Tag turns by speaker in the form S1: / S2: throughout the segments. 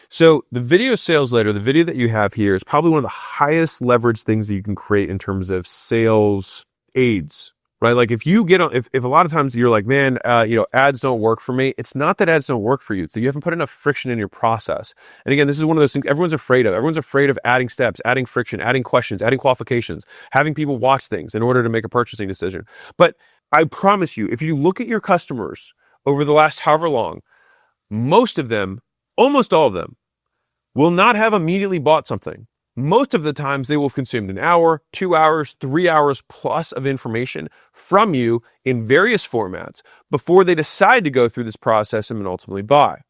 S1: So the video sales letter, the video that you have here is probably one of the highest leverage things that you can create in terms of sales aids, right? Like if you get on, if a lot of times you're like, man, ads don't work for me. It's not that ads don't work for you. So you haven't put enough friction in your process. And again, this is one of those things everyone's afraid of. Everyone's afraid of adding steps, adding friction, adding questions, adding qualifications, having people watch things in order to make a purchasing decision. But I promise you, if you look at your customers over the last however long, most of them, almost all of them, will not have immediately bought something. Most of the times they will have consumed an hour, 2 hours, 3 hours plus of information from you in various formats before they decide to go through this process and ultimately buy.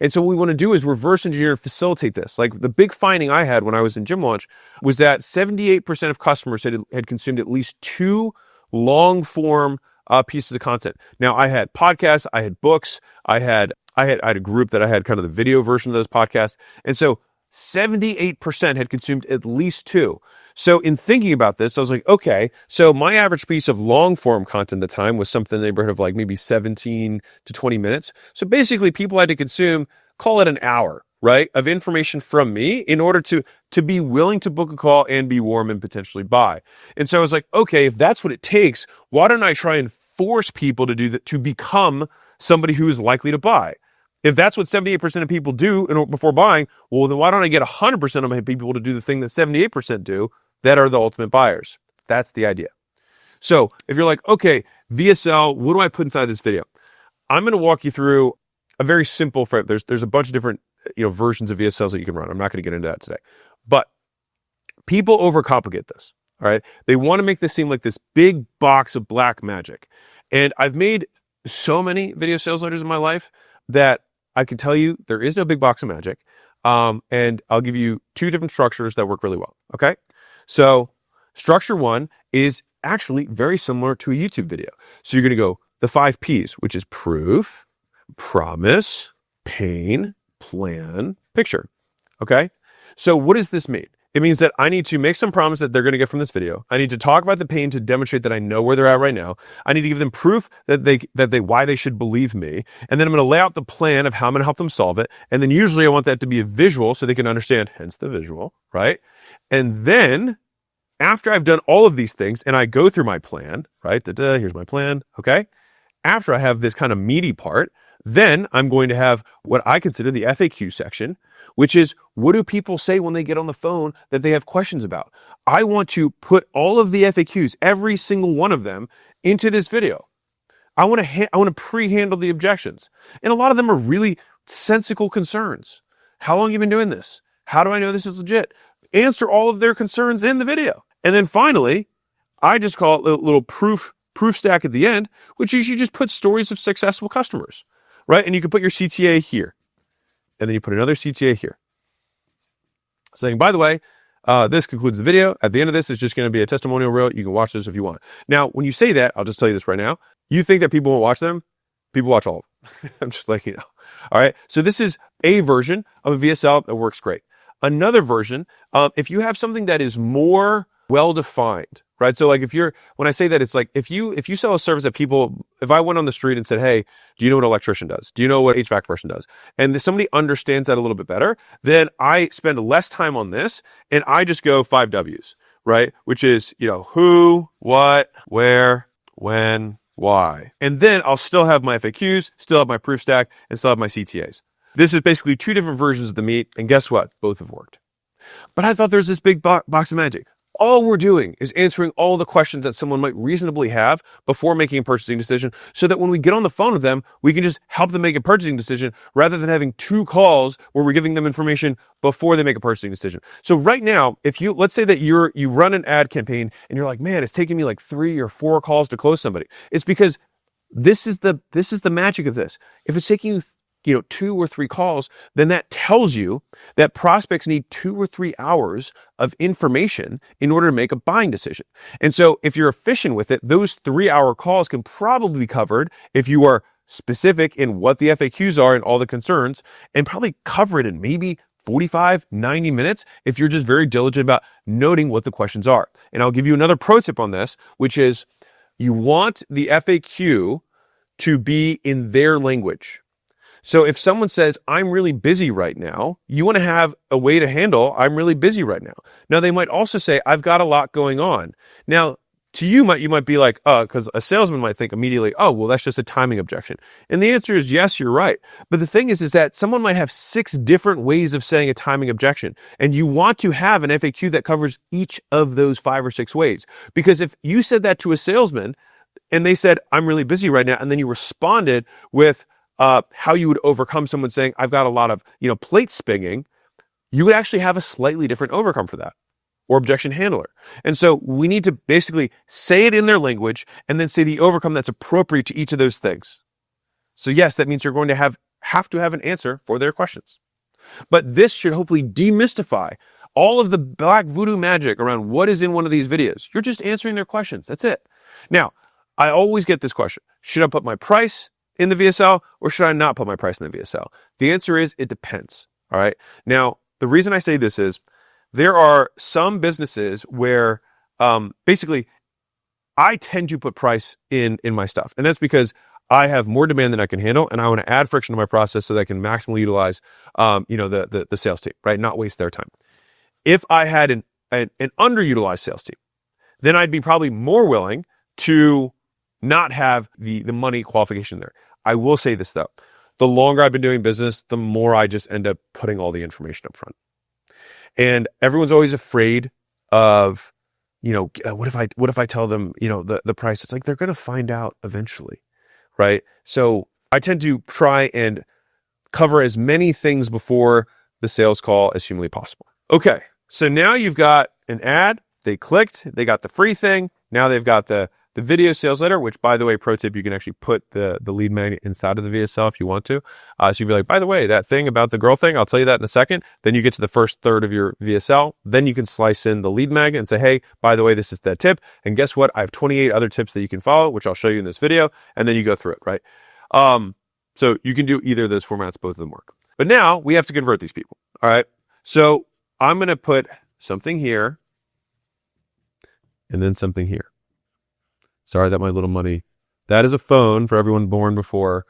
S1: And so what we want to do is reverse engineer and facilitate this. Like the big finding I had when I was in Gym Launch was that 78% of customers had consumed at least 2 long form pieces of content. Now I had podcasts, I had books, I had a group that I had kind of the video version of those podcasts. And so 78% had consumed at least 2. So in thinking about this, I was like, okay, so my average piece of long form content at the time was something in the neighborhood of like maybe 17 to 20 minutes. So basically people had to consume, call it an hour, right, of information from me in order to be willing to book a call and be warm and potentially buy. And so I was like, okay, if that's what it takes, why don't I try and force people to do that, to become somebody who is likely to buy? If that's what 78% of people do before buying, well, then why don't I get 100% of my people to do the thing that 78% do that are the ultimate buyers? That's the idea. So if you're like, okay, VSL, what do I put inside this video? I'm going to walk you through a very simple frame. There's a bunch of different versions of VSLs that you can run. I'm not going to get into that today. But people overcomplicate this, all right? They want to make this seem like this big box of black magic. And I've made so many video sales letters in my life that I can tell you there is no big box of magic. And I'll give you 2 different structures that work really well. Okay. So structure 1 is actually very similar to a YouTube video. So you're going to go the 5 P's, which is proof, promise, pain, plan, picture. Okay. So what does this mean? It means that I need to make some promise that they're going to get from this video. I need to talk about the pain to demonstrate that I know where they're at right now. I need to give them proof that why they should believe me. And then I'm going to lay out the plan of how I'm going to help them solve it. And then usually I want that to be a visual so they can understand, hence the visual, right? And then after I've done all of these things and I go through my plan, right? Here's my plan. Okay. After I have this kind of meaty part, then I'm going to have what I consider the FAQ section, which is what do people say when they get on the phone that they have questions about? I want to put all of the FAQs, every single one of them, into this video. I want to pre-handle the objections. And a lot of them are really sensical concerns. How long have you been doing this? How do I know this is legit? Answer all of their concerns in the video. And then finally, I just call it a little proof stack at the end, which is you just put stories of successful customers. Right? And you can put your CTA here. And then you put another CTA here. Saying, by the way, this concludes the video. At the end of this, it's just going to be a testimonial reel. You can watch this if you want. Now, when you say that, I'll just tell you this right now. You think that people won't watch them? People watch all of them. I'm just letting you know. All right. So this is a version of a VSL that works great. Another version, if you have something that is more well-defined, right? So like when I say that, it's like if you sell a service that if I went on the street and said, hey, do you know what an electrician does? Do you know what HVAC person does? And if somebody understands that a little bit better, then I spend less time on this and I just go 5 W's, right? Which is, who, what, where, when, why. And then I'll still have my FAQs, still have my proof stack, and still have my CTAs. This is basically 2 different versions of the meat. And guess what? Both have worked. But I thought there's this big box of magic. All we're doing is answering all the questions that someone might reasonably have before making a purchasing decision so that when we get on the phone with them, we can just help them make a purchasing decision rather than having 2 calls where we're giving them information before they make a purchasing decision. So right now, let's say that you run an ad campaign and you're like, man, it's taking me like 3 or 4 calls to close somebody. It's because this is the magic of this. If it's taking you 2 or 3 calls, then that tells you that prospects need 2 or 3 hours of information in order to make a buying decision. And so if you're efficient with it, those 3-hour calls can probably be covered if you are specific in what the FAQs are and all the concerns, and probably cover it in maybe 45, 90 minutes if you're just very diligent about noting what the questions are. And I'll give you another pro tip on this, which is you want the FAQ to be in their language. So if someone says, I'm really busy right now, you want to have a way to handle, I'm really busy right now. Now, they might also say, I've got a lot going on. Now, to you might be like, oh, because a salesman might think immediately, oh, well, that's just a timing objection. And the answer is yes, you're right. But the thing is that someone might have 6 different ways of saying a timing objection. And you want to have an FAQ that covers each of those 5 or 6 ways. Because if you said that to a salesman and they said, I'm really busy right now, and then you responded with how you would overcome someone saying, I've got a lot of, plate spinning, you would actually have a slightly different overcome for that, or objection handler. And so we need to basically say it in their language and then say the overcome that's appropriate to each of those things. So yes, that means you're going to have to have an answer for their questions. But this should hopefully demystify all of the black voodoo magic around what is in one of these videos. You're just answering their questions. That's it. Now, I always get this question. Should I put my price in the VSL or should I not put my price in the VSL? The answer is it depends. All right. Now, the reason I say this is there are some businesses where basically I tend to put price in my stuff. And that's because I have more demand than I can handle, and I want to add friction to my process so that I can maximally utilize the sales team, right? Not waste their time. If I had an underutilized sales team, then I'd be probably more willing to not have the money qualification there. I will say this though. The longer I've been doing business, the more I just end up putting all the information up front. And everyone's always afraid of, what if I tell them, the price? It's like they're going to find out eventually, right? So I tend to try and cover as many things before the sales call as humanly possible. Okay, so now you've got an ad. They clicked. They got the free thing. Now they've got the video sales letter, which, by the way, pro tip, you can actually put the lead magnet inside of the VSL if you want to. So you'd be like, by the way, that thing about the girl thing, I'll tell you that in a second. Then you get to the first third of your VSL. Then you can slice in the lead magnet and say, hey, by the way, this is that tip. And guess what? I have 28 other tips that you can follow, which I'll show you in this video. And then you go through it, right? So you can do either of those formats. Both of them work. But now we have to convert these people. All right. So I'm going to put something here and then something here. Sorry that my little money, that is a phone for everyone born before,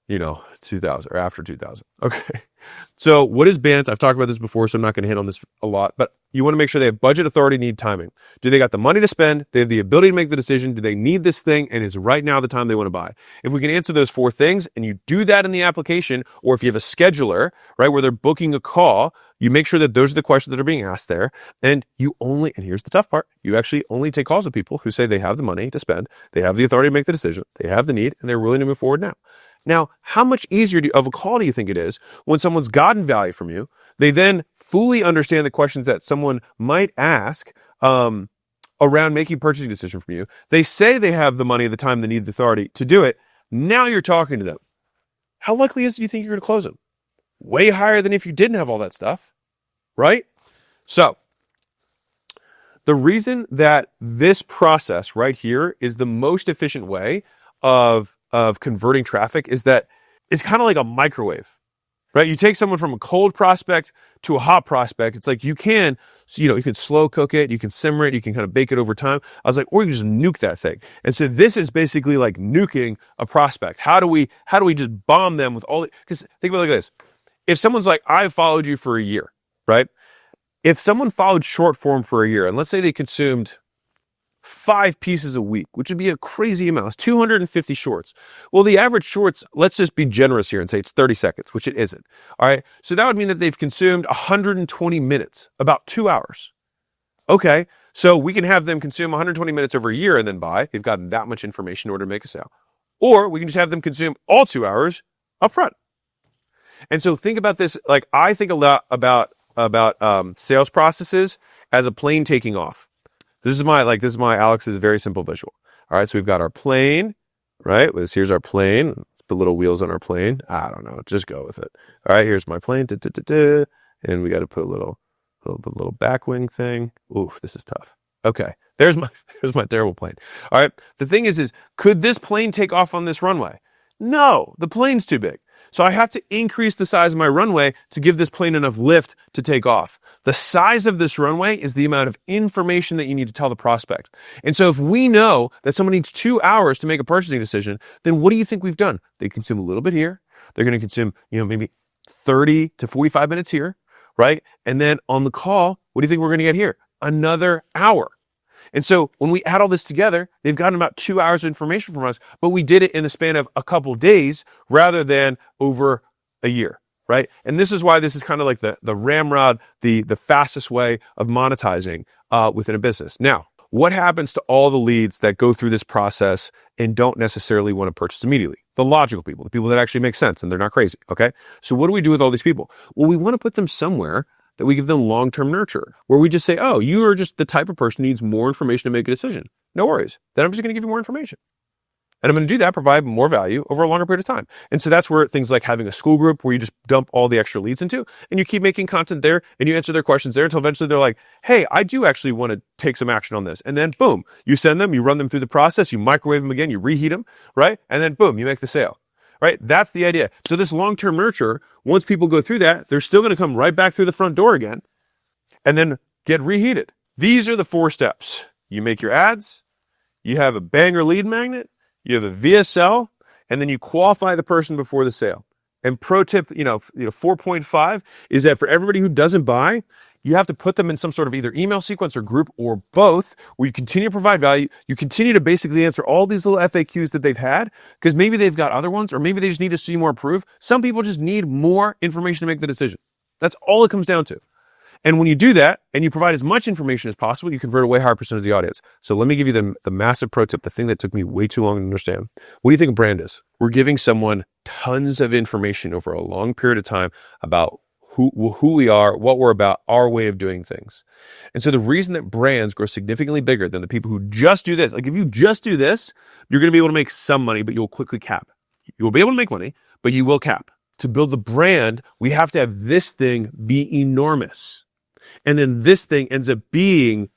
S1: 2000 or after 2000. Okay. So what is BANT? I've talked about this before, so I'm not going to hit on this a lot, but you want to make sure they have budget, authority, need, timing. Do they got the money to spend? They have the ability to make the decision. Do they need this thing? And is right now the time they want to buy? If we can answer those 4 things and you do that in the application, or if you have a scheduler, right, where they're booking a call, you make sure that those are the questions that are being asked there. And and here's the tough part, you actually only take calls with people who say they have the money to spend, they have the authority to make the decision, they have the need, and they're willing to move forward now. Now, how much easier of a call do you think it is when someone's gotten value from you? They then fully understand the questions that someone might ask around making purchasing decision from you. They say they have the money, the time, the need, the authority to do it. Now you're talking to them. How likely is it you think you're going to close them? Way higher than if you didn't have all that stuff, right? So the reason that this process right here is the most efficient way of converting traffic is that it's kind of like a microwave, right? You take someone from a cold prospect to a hot prospect. It's like you can slow cook it, you can simmer it, you can kind of bake it over time. I was like, or you can just nuke that thing. And so this is basically like nuking a prospect. How do we just bomb them with all? Because think about it like this. If someone's like, I've followed you for a year, right? If someone followed short form for a year, and let's say they consumed 5 pieces a week, which would be a crazy amount. It's 250 shorts. Well, the average shorts, let's just be generous here and say it's 30 seconds, which it isn't. All right. So that would mean that they've consumed 120 minutes, about 2 hours. Okay. So we can have them consume 120 minutes over a year and then buy. They've gotten that much information in order to make a sale. Or we can just have them consume all 2 hours up front. And so think about this. Like I think a lot about sales processes as a plane taking off. This is my Alex's very simple visual. All right, so we've got our plane, right? Here's our plane. Let's put little wheels on our plane. I don't know, just go with it. All right, here's my plane. And we got to put a little back wing thing. Ooh, this is tough. Okay, there's my terrible plane. All right, the thing is could this plane take off on this runway? No, the plane's too big. So I have to increase the size of my runway to give this plane enough lift to take off. The size of this runway is the amount of information that you need to tell the prospect. And so if we know that someone needs 2 hours to make a purchasing decision, then what do you think we've done? They consume a little bit here, They're going to consume, maybe 30 to 45 minutes here, right? And then on the call, what do you think we're going to get here? Another hour. And so when we add all this together, they've gotten about 2 hours of information from us, but we did it in the span of a couple days rather than over a year, right? And this is why this is kind of like the ramrod, the fastest way of monetizing within a business. Now, what happens to all the leads that go through this process and don't necessarily want to purchase immediately? The logical people, the people that actually make sense and they're not crazy, okay? So what do we do with all these people? Well, we want to put them somewhere that we give them long-term nurture, where we just say, oh, you are just the type of person who needs more information to make a decision. No worries. Then I'm just going to give you more information. And I'm going to do that, provide more value over a longer period of time. And so that's where things like having a school group where you just dump all the extra leads into and you keep making content there and you answer their questions there until eventually they're like, hey, I do actually want to take some action on this. And then boom, you send them, you run them through the process, you microwave them again, you reheat them, right? And then boom, you make the sale, right? That's the idea. So this long-term nurture, once people go through that, they're still going to come right back through the front door again and then get reheated. These are the 4 steps. You make your ads, you have a banger lead magnet, you have a VSL, and then you qualify the person before the sale. And pro tip, 4.5 is that for everybody who doesn't buy, you have to put them in some sort of either email sequence or group or both, where you continue to provide value. You continue to basically answer all these little FAQs that they've had, because maybe they've got other ones, or maybe they just need to see more proof. Some people just need more information to make the decision. That's all it comes down to. And when you do that and you provide as much information as possible, you convert a way higher percentage of the audience. So let me give you the massive pro tip, the thing that took me way too long to understand. What do you think a brand is? We're giving someone tons of information over a long period of time about who we are, what we're about, our way of doing things. And so the reason that brands grow significantly bigger than the people who just do this, like if you just do this, you're going to be able to make some money, but you'll quickly cap. You'll be able to make money, but you will cap. To build the brand, we have to have this thing be enormous. And then this thing ends up being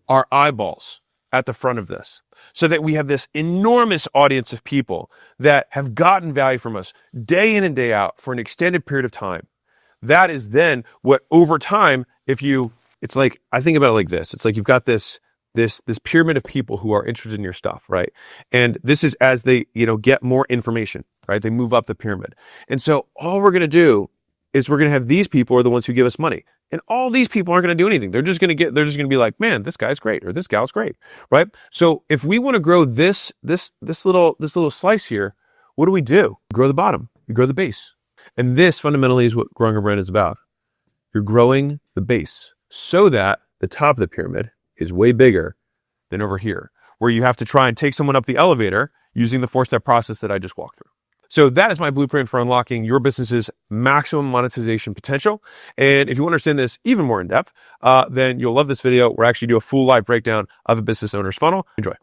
S1: our eyeballs at the front of this, so that we have this enormous audience of people that have gotten value from us day in and day out for an extended period of time. That is then what over time, it's like, I think about it like this. It's like you've got this pyramid of people who are interested in your stuff, right? And this is as they, get more information, right? They move up the pyramid. And so all we're going to do is we're going to have these people are the ones who give us money. And all these people aren't going to do anything. They're just going to be like, man, this guy's great, or this gal's great, right? So if we want to grow this little slice here, what do? You grow the bottom, you grow the base. And this fundamentally is what growing a brand is about. You're growing the base so that the top of the pyramid is way bigger than over here, where you have to try and take someone up the elevator using the 4-step process that I just walked through. So that is my blueprint for unlocking your business's maximum monetization potential. And if you want to understand this even more in depth, then you'll love this video where I actually do a full live breakdown of a business owner's funnel. Enjoy.